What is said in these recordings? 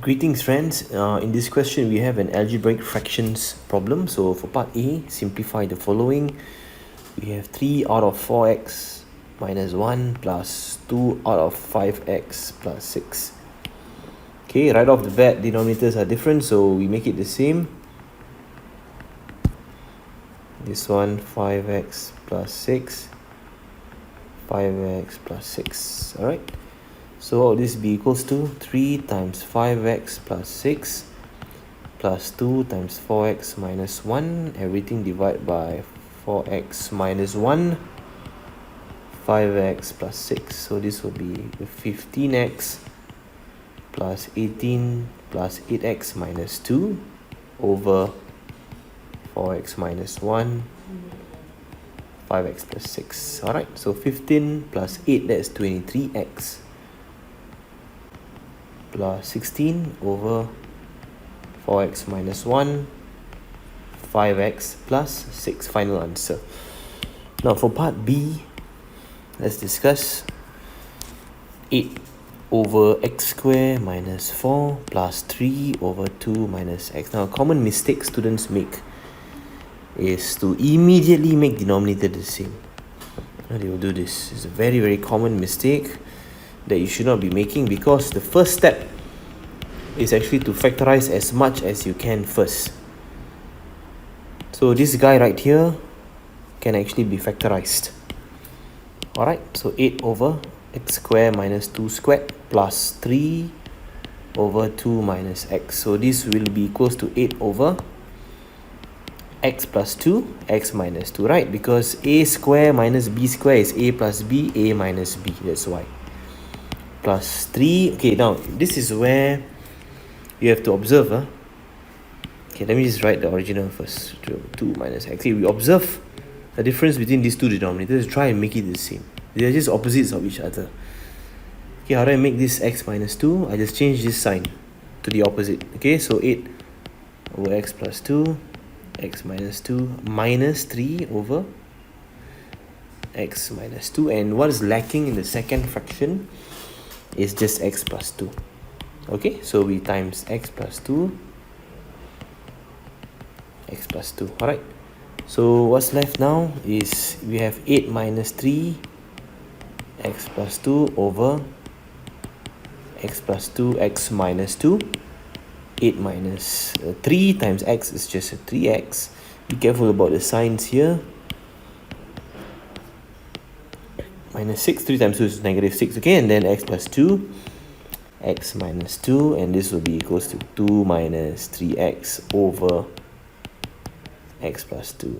Greetings friends, in this question we have an algebraic fractions problem. So for part A, simplify the following. We have 3 out of 4x minus 1 plus 2 out of 5x plus 6. Okay, right off the bat, denominators are different, so we make it the same. This one, 5x plus 6, 5x plus 6, alright. So what would this be equals to? 3 times 5x plus 6 plus 2 times 4x minus 1. Everything divided by 4x minus 1. 5x plus 6. So this will be 15x plus 18 plus 8x minus 2 over 4x minus 1. 5x plus 6. Alright, so 15 plus 8, that's 23x. Plus 16 over 4x minus 1, 5x plus 6. Final answer. Now for part B, let's discuss 8 over x squared minus 4 plus 3 over 2 minus x. Now a common mistake students make is to immediately make denominator the same. Now they will do this. It's a very, very common mistake that you should not be making, because the first step is actually to factorize as much as you can first. So this guy right here can actually be factorized. Alright, so 8 over x squared minus 2 squared plus 3 over 2 minus x. So this will be equals to 8 over x plus 2, x minus 2, right? Because a square minus b square is a plus b, a minus b, that's why. Plus 3. Okay, now this is where you have to observe. Okay, let me just write the original first. 2 minus x. Okay, we observe the difference between these two denominators. Try and make it the same. They are just opposites of each other. Okay, how do I make this x minus 2? I just change this sign to the opposite. Okay, so 8 over x plus 2, x minus 2 minus 3 over x minus 2. And what is lacking in the second fraction is just x plus 2. Okay, so we times x plus 2, x plus 2. Alright, so what's left now is we have 8 minus 3 x plus 2 over x plus 2, x minus 2. 8 minus 3 times x is just a 3x. Be careful about the signs here. Minus 6, 3 times 2 is negative 6, okay, and then x plus 2, x minus 2, and this will be equals to 2 minus 3x over x plus 2,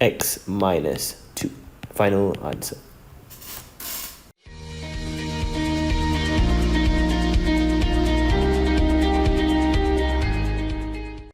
x minus 2. Final answer.